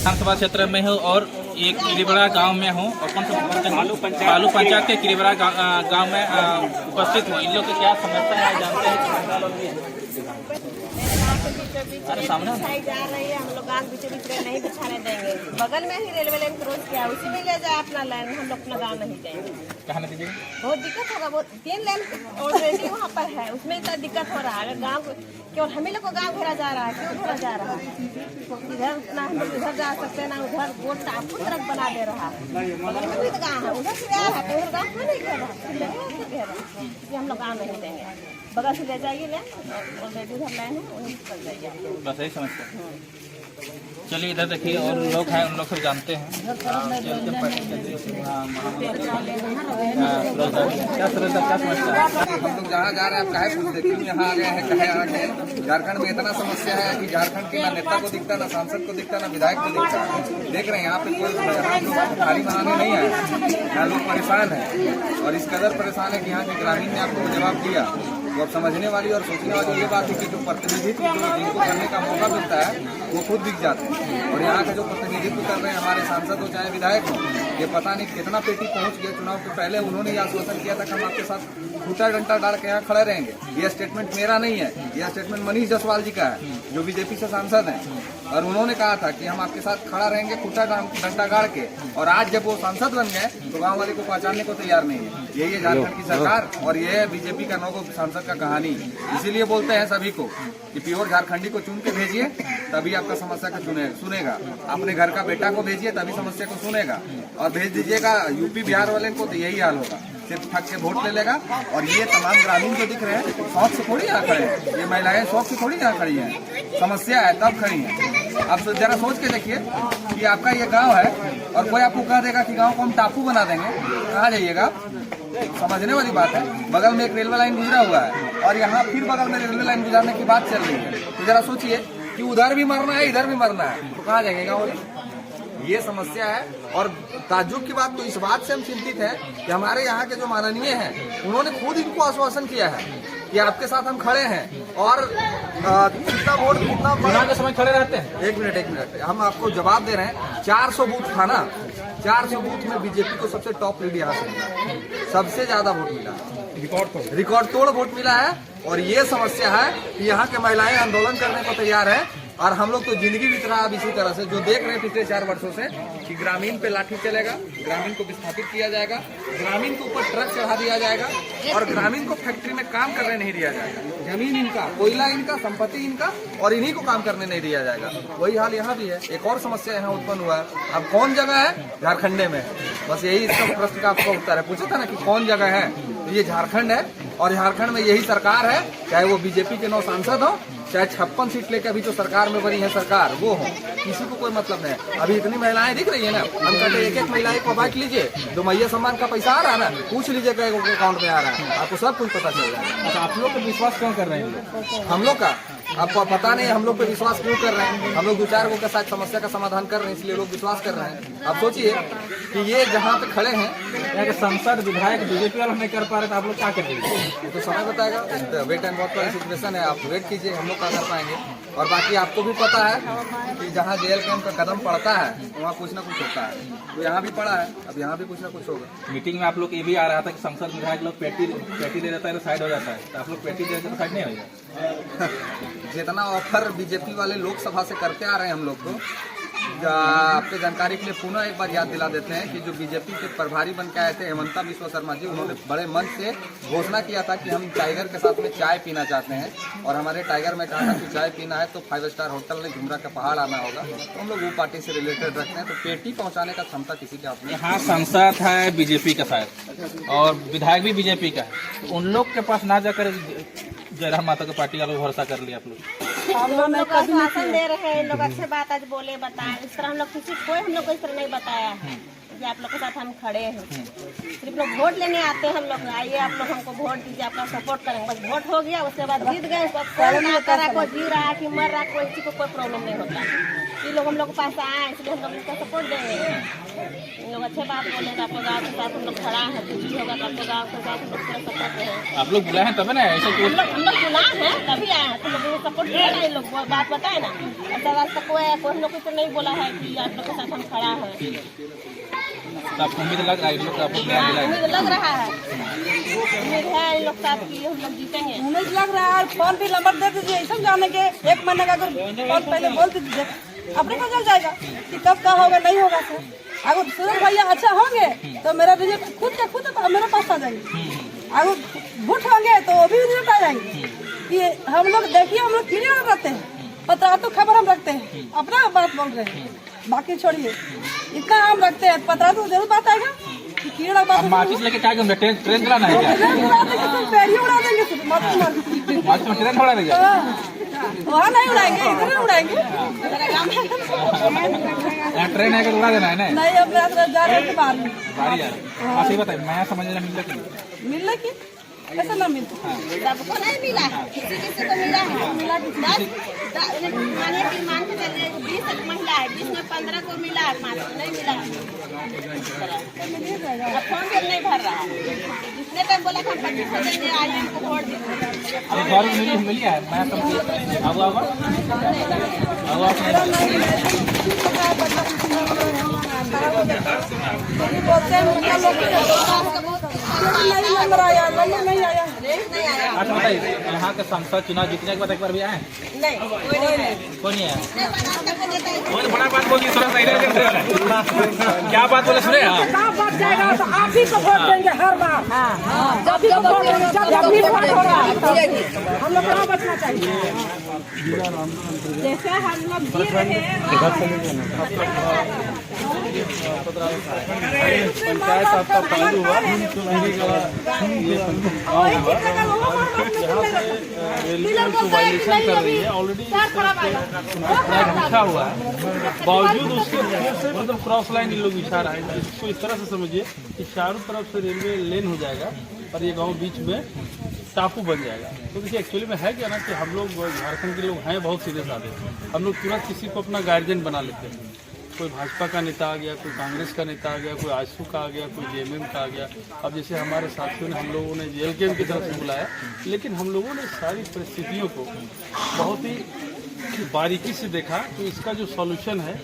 विधानसभा क्षेत्र में हूँ और एक किलीबड़ा गांव में हूँ और बालू पंचायत के किलीबड़ा गांव में उपस्थित हूँ। इन लोग की क्या समस्या है जानते हैं। सामने जा रही है, हम लोग गाँव बीच नहीं बिछाने देंगे। बगल में ही रेलवे लाइन क्रॉस किया, उसी में ले जाए अपना लाइन, हम लोग अपना गाँव नहीं जाएंगे। कहने दीजिए बहुत दिक्कत होगा। बहुत 3 लाइन ऑलरेडी वहाँ पर है, उसमें इतना दिक्कत हो रहा है। अगर गाँव केवल हम ही लोग को गाँव घेरा जा रहा है, क्यों घेरा जा रहा है? इधर ना हम लोग इधर जा सकते हैं ना उधर, बोर्ड आपको तरफ बना दे रहा है। बगल में भी तो गाँव है, उधर से आ रहा है, उधर गाँव में नहीं घेरा, हम लोग गाँव नहीं देंगे। बगल से ले जाइए लाइन, ऑलरेडी उधर लाइन है, वहीं चल जाइए। बस यही समस्या। चलिए इधर देखिए और लोग हैं, उन लोग सब जानते हैं। क्या समस्या है? हम लोग जहाँ जा रहे हैं आप काहे पूछते, क्यों यहाँ आ गए हैं, कहे आ गए हैं? झारखंड में इतना समस्या है कि झारखंड के ना नेता को दिखता, ना सांसद को दिखता, ना विधायक को दिखता। देख रहे हैं यहाँ पे कोई भारी महाने नहीं है, यहाँ लोग परेशान है और इस कदर परेशान है कि यहाँ के ग्रामीण ने आपको जवाब दिया। तो अब समझने वाली और सोचने वाली ये बात है कि जो प्रतिनिधित्व जिनको करने का मौका मिलता है वो खुद दिख जाते हैं। और यहाँ का जो प्रतिनिधित्व कर रहे हैं हमारे सांसद हो चाहे विधायक हो, ये पता नहीं कितना पेटी पहुंच गया। चुनाव के पहले उन्होंने ये आश्वासन किया था कि हम आपके साथ खूंटा डंडा डाल के यहाँ खड़े रहेंगे। यह स्टेटमेंट मेरा नहीं है, यह स्टेटमेंट मनीष जायसवाल जी का है जो बीजेपी से सांसद हैं। और उन्होंने कहा था कि हम आपके साथ खड़ा रहेंगे खूंटा डंडा गाड़ के। और आज जब वो सांसद बन गए तो गाँव वाले को पहचानने को तैयार नहीं है। यही है झारखंड की सरकार और ये है बीजेपी का 9 सांसद का कहानी। इसीलिए बोलते हैं सभी को कि प्योर झारखंडी को चुन के भेजिए, तभी आपका समस्या को सुनेगा। अपने घर का बेटा को भेजिए, तभी समस्या को सुनेगा। और भेज दीजिएगा यूपी बिहार वाले को तो यही हाल होगा, सिर्फ ठग के वोट ले लेगा। और ये तमाम ग्रामीण जो दिख रहे हैं शौक से थोड़ी यहाँ खड़े हैं, ये महिलाएं शौक से थोड़ी यहाँ खड़ी हैं। समस्या है तब खड़ी हैं। आप जरा सोच के देखिए कि आपका ये गांव है और कोई आपको कह देगा कि गांव को हम टापू बना देंगे, कहाँ जाइएगा? समझने वाली बात है। बगल में एक रेलवे लाइन गुजरा हुआ है और यहाँ फिर बगल में रेलवे लाइन गुजरने की बात चल रही है। तो जरा सोचिए कि उधर भी मरना है इधर भी मरना है, तो कहाँ जाएंगे गाँव वाले? ये समस्या है। और ताज्जुब की बात तो इस बात से हम चिंतित हैं कि हमारे यहाँ के जो माननीय हैं उन्होंने खुद इनको आश्वासन किया है कि आपके साथ हम खड़े हैं। और कितना वोट कितना चुनाव के समय खड़े रहते हैं। एक मिनट हम आपको जवाब दे रहे हैं। 400 बूथ था ना, 400 बूथ में बीजेपी को सबसे टॉप लीड यहाँ से मिला, सबसे ज्यादा वोट मिला, रिकॉर्ड तोड़ वोट मिला है। और ये समस्या है कि यहाँ के महिलाएं आंदोलन करने को तैयार है। और हम लोग तो जिंदगी बीत रहा है अब इसी तरह से, जो देख रहे हैं पिछले 4 वर्षों से कि ग्रामीण पे लाठी चलेगा, ग्रामीण को विस्थापित किया जाएगा, ग्रामीण के ऊपर ट्रक चढ़ा दिया जाएगा और ग्रामीण को फैक्ट्री में काम करने नहीं दिया जाएगा। जमीन इनका, कोयला इनका, संपत्ति इनका और इन्हीं को काम करने नहीं दिया जाएगा। वही हाल यहाँ भी है। एक और समस्या यहाँ उत्पन्न हुआ है। अब कौन जगह है? झारखंड में। बस यही इसका प्रश्न का आपको उत्तर है। पूछा था ना कि कौन जगह है, तो ये झारखंड है। और झारखंड में यही सरकार है, चाहे वो बीजेपी के 9 सांसद हो, चाहे 56 सीट लेकर अभी जो सरकार में बनी है सरकार वो हो, किसी को कोई मतलब नहीं है। अभी इतनी महिलाएं दिख रही है ना, हम कहते एक महिला को बांट लीजिए, जो मैया सम्मान का पैसा आ रहा है ना, पूछ लीजिए अकाउंट में आ रहा है, आपको सब कुछ पता चल रहा है। तो आप लोग को विश्वास क्यों कर रहे हैं? हम लोग का आपको पता नहीं हम लोग पे विश्वास क्यों कर रहे हैं। हम लोग 2-4 लोगों के साथ समस्या का समाधान कर रहे हैं, इसलिए लोग विश्वास कर रहे हैं। आप सोचिए कि ये जहाँ पे खड़े हैं, यहाँ के सांसद विधायक बीजेपी वाले नहीं कर पा रहे तो आप लोग क्या करेंगे? तो समय बताएगा। वेट एंड वॉच वाली सिचुएशन है, आप वेट कीजिए, हम लोग क्या कर पाएंगे। और बाकी आपको भी पता है कि जहाँ जेल कैंप का कदम पड़ता है वहाँ कुछ ना कुछ होता है। तो यहाँ भी पड़ा है, अब यहाँ भी कुछ ना कुछ होगा। मीटिंग में आप लोग ये भी आ रहा था कि संसद विधायक लोग पेटी दे देता है तो साइड हो जाता है, तो आप लोग पेटी दे देते तो साइड नहीं होगा। जितना ऑफर बीजेपी वाले लोकसभा से करते आ रहे हैं हम लोग को, आपके जानकारी के लिए पुनः एक बार याद दिला देते हैं कि जो बीजेपी के प्रभारी बन के आए थे हेमंता बिस्वा शर्मा जी, उन्होंने बड़े मन से घोषणा किया था कि हम टाइगर के साथ में चाय पीना चाहते हैं। और हमारे टाइगर में कहा था कि चाय पीना है तो 5 स्टार होटल में झुमरा का पहाड़ आना होगा। तो हम लोग वो पार्टी से रिलेटेड रखते हैं, तो पेटी पहुँचाने का क्षमता किसी के अपने। यहाँ सांसद है बीजेपी का शायद और विधायक भी बीजेपी का है, उन लोग के पास ना जाकर जयराम माता की पार्टी का भरोसा कर लिया आप लोग। हम लोग आश्वासन दे रहे हैं, लोग अच्छे बात आज बोले बताए, इस तरह हम लोग किसी कोई हम लोग को इस तरह नहीं बताया है। कि आप लोग के साथ हम खड़े हैं। सिर्फ लोग वोट लेने आते हैं, हम लोग आइए आप लोग हमको वोट दीजिए, आप लोग सपोर्ट करेंगे, बस वोट हो गया उसके बाद जीत गए। कोई ना करा, कोई जी रहा कि मर रहा, कोई किसी को कोई प्रॉब्लम नहीं होता। ये लोग हम लोग के पास आए इसलिए हम लोग इसका सपोर्ट देंगे। इन लोग अच्छे बात बोलेंगे, आपको गाँव के साथ हम लोग खड़ा है, कुछ भी होगा तो आपको गाँव के साथ हम लोग पूरा सपोर्ट है। आप लोग बुलाए हैं तब ना ऐसे हम लोग बुलाए हैं तभी आए हैं, तो लोग सपोर्ट किया ना, ये लोग बात बताए ना। ऐसा रास्ता कोई लोग को नहीं बोला है कि आप लोग के साथ हम खड़ा है। तो आपको उम्मीद लग रहा है लोग आपको उम्मीद लग रहा है, उम्मीद है इन लोग साथ की हम लोग जीतेंगे। उम्मीद लग रहा है। फोन भी नंबर दे दीजिए, सब जाने के 1 महीने का अगर फोन पहले बोल दीजिए, अपने को चल जाएगा कि कब का होगा नहीं होगा। सर अगर सूरज भैया अच्छा होंगे तो मेरा रिजल्ट खुद मेरे पास आ जाएंगे। अगर भूट होंगे तो वो भी रिजल्ट आ जाएंगे। कि हम लोग देखिए, हम लोग कीड़े रहते हैं, पता तो खबर हम रखते हैं, अपना बात बोल रहे हैं, बाकी छोड़िए। इतना हम रखते हैं, पता तो जरूर बात आएगा कि कीड़ा बात। माचिस लेके क्या करूँगा, ट्रेन चलाना है क्या? पैरी उड़ा देंगे, माचिस में ट्रेन थोड़ा रहेगा, वहाँ नहीं उड़ाएंगे, इधर नहीं उड़ाएंगे। ट्रेन है उड़ा देना है ना? नहीं, अपने जा रहे हैं बाहर में बारी जा रही है। ऐसे ही बताइए, मैं समझना मिलने की ऐसा ना मिलता। सबको नहीं मिला है, किसी को मिला है। मानिए कि मान के चलिए 20 महिला है, 20 में 15 को मिला है, 5 को नहीं मिला है। फॉर्म भी नहीं भर रहा है। जितने टाइम बोला था 25 को देंगे, आज हमको वोट दीजिए। मिली है, मैं नंबर आया, नहीं आया। अच्छा बताइए, यहाँ के सांसद चुनाव जीतने के बाद एक बार भी आए? नहीं, कोई नहीं। कौन नहीं आया? बहुत बड़ा बात बोलिए, थोड़ा सा इधर क्या बात बोले सुने? बच जाएगा तो आप ही को वोट देंगे हर बार। जब भी वोट देंगे, जब भी वोट हो रहा है हम लोग कहाँ बचना चाहिए। जैसे हम लोग जी रहे हैं पंचायत आपका पालू हुआ, रेलवे जो वायलेशन कर रही है ऑलरेडी बिछा हुआ है, बावजूद उसके फिर से मतलब क्रॉस लाइन इन लोग बिछा रहा है। इसको इस तरह से समझिए कि चारों तरफ से रेलवे लेन हो जाएगा और ये गांव बीच में टापू बन जाएगा। तो देखिए एक्चुअली में है क्या ना कि हम लोग झारखंड के लोग हैं बहुत सीधे साधे, हम लोग तुरंत किसी को अपना गार्जियन बना लेते हैं। कोई भाजपा का नेता आ गया, कोई कांग्रेस का नेता आ गया, कोई आजसू का आ गया, कोई जेएमएम का आ गया। अब जैसे हमारे साथियों ने, हम लोगों ने जेएलकेएम की तरफ से बुलाया, लेकिन हम लोगों ने सारी परिस्थितियों को बहुत ही बारीकी से देखा। तो इसका जो सॉल्यूशन है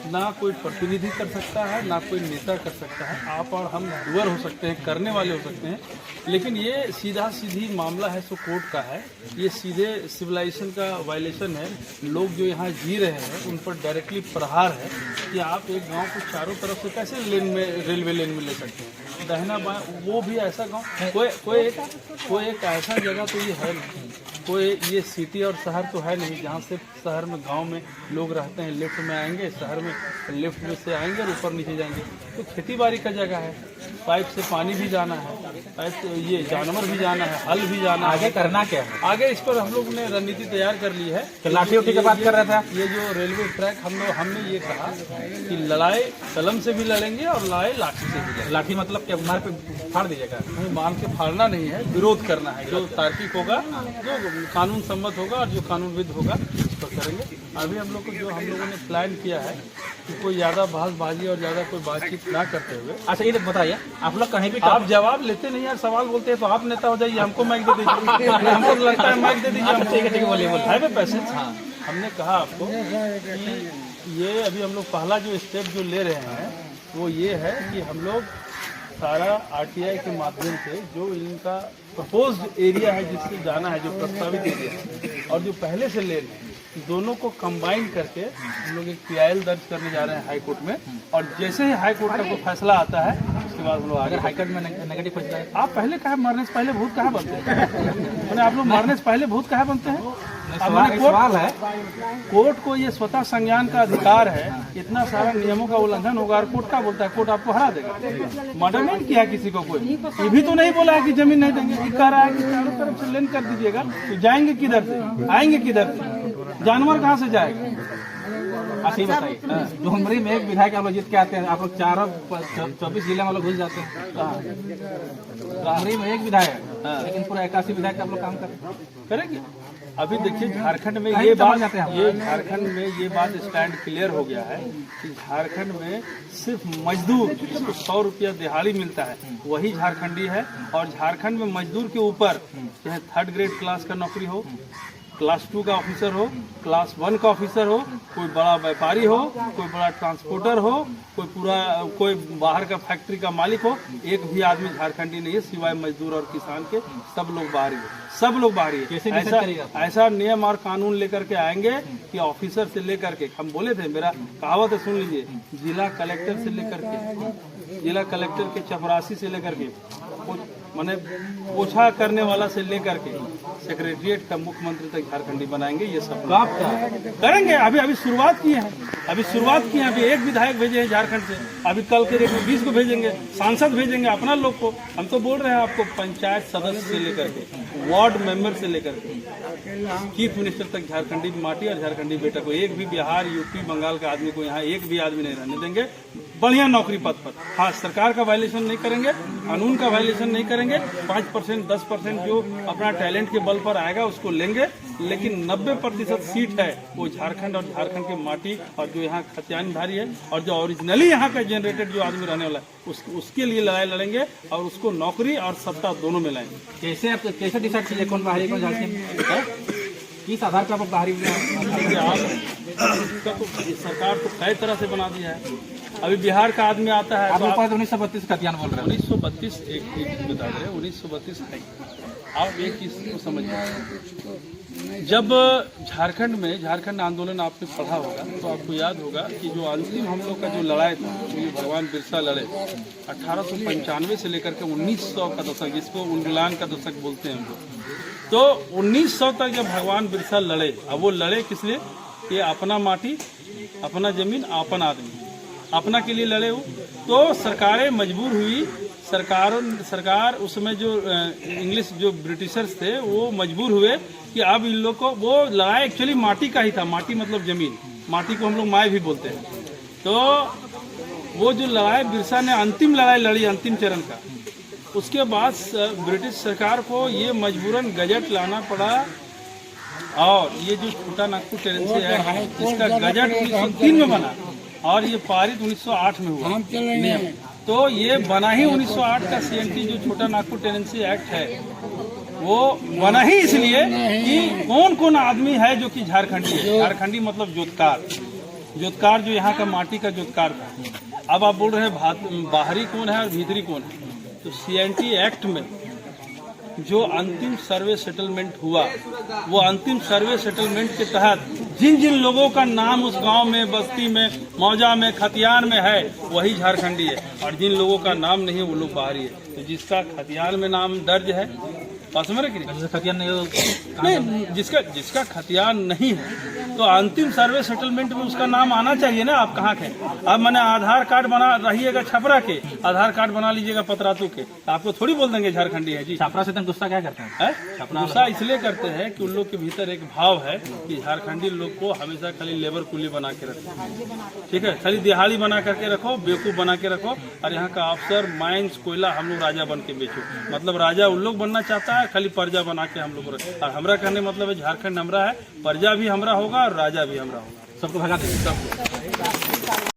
ना कोई प्रतिनिधि कर सकता है, ना कोई नेता कर सकता है। आप और हम डूअर हो सकते हैं, करने वाले हो सकते हैं, लेकिन ये सीधा सीधी मामला है सो कोर्ट का है। ये सीधे सिविलाइजेशन का वायलेशन है। लोग जो यहाँ जी रहे हैं उन पर डायरेक्टली प्रहार है कि आप एक गांव को चारों तरफ से कैसे लेन में, रेलवे लेन में ले सकते हैं, दाहिना बाएं, वो भी ऐसा गांव। कोई एक ऐसा जगह तो ये है नहीं, कोई ये सिटी और शहर तो है नहीं जहाँ से शहर में, गांव में लोग रहते हैं, लिफ्ट में आएंगे, शहर में लिफ्ट में से आएंगे और ऊपर नीचे जाएंगे। तो खेती बाड़ी का जगह है, पाइप से पानी भी जाना है, पाइप से ये जानवर भी जाना है, हल भी जाना है। आगे करना क्या है? आगे इस पर हम लोग ने रणनीति तैयार कर ली है। तो लाठी उठी की बात कर रहा था। ये जो रेलवे ट्रैक हमने ये कहा कि लड़ाई कलम से भी लड़ेंगे और लड़ाई लाठी से भी लड़ेंगे। लाठी मतलब क्या, मार पे फाड़ दीजिएगा? नहीं, मान के फाड़ना नहीं है, विरोध करना है। जो तार्किक होगा, जो कानून सम्मत होगा और जो कानूनविद होगा उस पर करेंगे। अभी हम लोगों ने प्लान किया है कि कोई ज्यादा बहसबाजी और ज्यादा कोई बातचीत ना करते हुए। अच्छा ये बताइए, आप लोग कहीं भी आप जवाब लेते नहीं यार, सवाल बोलते हैं तो आप नेता हो जाइए, हमको माइक दे दीजिए। हमको लगता है माइक दे दीजिए। ठीक है बोलिए। हाईवे पैसेज, हमने कहा आपको कि ये अभी हम लोग पहला जो स्टेप जो ले रहे हैं वो ये है कि हम लोग सारा आरटीआई के माध्यम से जो इनका प्रपोज्ड एरिया है जिससे जाना है, जो प्रस्तावित एरिया है और जो पहले से ले रहे हैं, दोनों को कंबाइन करके हम लोग एक PIL दर्ज करने जा रहे हैं हाई कोर्ट में। और जैसे ही हाई कोर्ट का कोई फैसला आता है उसके बाद हम लोग अगर हाईकोर्ट में नेगेटिव फैसला है, आप पहले कहा मरने से पहले भूत कहाँ बनते हैं? मैंने आप लोग मरने से पहले भूत कहाँ बनते हैं? सवाल है, कोर्ट को ये स्वतः संज्ञान का अधिकार है। इतना सारा नियमों का उल्लंघन होगा और कोर्ट का बोलता है, कोर्ट आपको हरा देगा। मर्डर नहीं किया किसी को कोई, ये भी तो नहीं बोला है कि जमीन नहीं देंगे। ये कह रहा है कि चारों तरफ से लेन कर दीजिएगा, तो जाएंगे किधर से, आएंगे किधर से, जानवर कहाँ से जाएगा? अच्छा ये बताइए, डुमरी में एक विधायक आप लोग जीत के आते हैं, आप लोग 24 जिले में लोग घुस जाते हैं। डुमरी में एक विधायक, लेकिन पूरा 81 विधायक आप लोग काम करेंगे। अभी देखिए झारखंड में कहीं ये समझ बात जाते हैं हम। ये झारखंड में ये बात स्टैंड क्लियर हो गया है कि झारखंड में सिर्फ मजदूर जिसको 100 रुपया दिहाड़ी मिलता है वही झारखंडी है। और झारखंड में मजदूर के ऊपर चाहे 3rd ग्रेड क्लास का नौकरी हो, क्लास 2 का ऑफिसर हो, क्लास 1 का ऑफिसर हो, कोई बड़ा व्यापारी हो, कोई बड़ा ट्रांसपोर्टर हो, कोई बाहर का फैक्ट्री का मालिक हो, एक भी आदमी झारखंडी नहीं है सिवाय मजदूर और किसान के। सब लोग बाहरी है, सब लोग बाहरी है। कैसे डिसाइड करेगा? ऐसा नियम और कानून लेकर के आएंगे कि ऑफिसर से लेकर के, हम बोले थे, मेरा कहावत है सुन लीजिए, जिला कलेक्टर से लेकर के चपरासी से लेकर के माने पोछा करने वाला से लेकर के सेक्रेटरिएट का मुख्यमंत्री तक झारखंडी बनाएंगे। ये सब आप करेंगे। अभी शुरुआत की है, अभी एक विधायक भेजे हैं झारखंड से, अभी कल के डेट में 20 को भेजेंगे, सांसद भेजेंगे अपना लोग को। हम तो बोल रहे हैं आपको, पंचायत सदस्य से लेकर के वार्ड मेंबर से लेकर के चीफ मिनिस्टर तक झारखंडी माटी और झारखंडी बेटा को, एक भी बिहार, यूपी, बंगाल का आदमी को यहाँ एक भी आदमी नहीं रहने देंगे। बढ़िया नौकरी पद पर, हाँ सरकार का वायलेशन नहीं करेंगे, कानून का वायलेशन नहीं करेंगे। 5% 10% जो अपना टैलेंट के बल पर आएगा उसको लेंगे, लेकिन 90% सीट है वो झारखंड और झारखंड की माटी और जो यहाँ खतियानधारी है और जो ओरिजिनली यहाँ का जनरेटेड जो आदमी रहने वाला है उसके लिए लड़ाई लड़ेंगे और उसको नौकरी और सत्ता दोनों में लाएंगे। कैसे डिसाइड कीजिए कौन बाहरी कौन झारखंड, किस आधार पर आप बाहरी? सरकार को कई तरह से बना दिया है। अभी बिहार का आदमी आता है, आप लोग 1932 खतियान बोल रहे हैं। 1932 एक बता रहे हैं, 1932 है। आप एक चीज को समझिए, जब झारखंड आंदोलन आपने पढ़ा होगा तो आपको याद होगा कि जो अंतिम हम लोग का जो लड़ाई था, ये भगवान बिरसा लड़े 1895 से लेकर के 1900 का दशक, जिसको उंगलान का दशक बोलते हैं हम लोग। तो 1900 तक जब भगवान बिरसा लड़े, अब वो लड़े किस लिए? ये अपना माटी, अपना जमीन, अपन आदमी, अपना के लिए लड़े हो। तो सरकारें मजबूर हुई, सरकार उसमें जो इंग्लिश जो ब्रिटिशर्स थे वो मजबूर हुए कि अब इन लोग को, वो लड़ाई एक्चुअली माटी का ही था, माटी मतलब जमीन, माटी को हम लोग माए भी बोलते हैं। तो वो जो लड़ाई बिरसा ने अंतिम लड़ाई लड़ी, अंतिम चरण का, उसके बाद ब्रिटिश सरकार को ये मजबूरन गजट लाना पड़ा। और ये जो छोटा नागपुर टेनेंसी एक्ट, इसका गजट 1903 में बना और ये पारित 1908 में हुआ नियम। तो ये बना ही 1908 का CNT जो छोटा नागपुर टेनेंसी एक्ट है, वो बना ही इसलिए कि कौन कौन आदमी है जो कि झारखंडी है। झारखंडी मतलब जोतकार जो यहाँ का माटी का जोतकार था। अब आप बोल रहे हैं बाहरी कौन है और भीतरी कौन है, तो CNT एक्ट में जो अंतिम सर्वे सेटलमेंट हुआ, वो अंतिम सर्वे सेटलमेंट के तहत जिन जिन लोगों का नाम उस गांव में, बस्ती में, मौजा में, खतियान में है, वही झारखंडी है। और जिन लोगों का नाम नहीं है वो लोग बाहरी है। तो जिसका खतियान में नाम दर्ज है, पास में खतियान नहीं, जिसका खतियान नहीं है तो अंतिम सर्वे सेटलमेंट में उसका नाम आना चाहिए ना। आप कहाँ के? अब मैंने आधार कार्ड बना रहिएगा छपरा के, आधार कार्ड बना लीजिएगा पतरातू के, आपको थोड़ी बोल देंगे झारखंडी है जी। छपरा से तुम गुस्सा क्या करते हैं? गुस्सा इसलिए करते हैं कि उन लोग के भीतर एक भाव है कि झारखंडी लोग को हमेशा खाली लेबर कुली बना के रखो, ठीक है, खाली दिहाड़ी बना करके रखो, बेवकूफ बना के रखो, और यहाँ का अफसर, माइंस, कोयला हम लोग राजा बन के बेचो। मतलब राजा उन लोग बनना चाहता है, खाली प्रजा बना के हम लोग रखो। और हमरा कहने मतलब है झारखंड हमरा है, प्रजा भी हमरा होगा और राजा भी हमरा होगा, सबको भगा देंगे।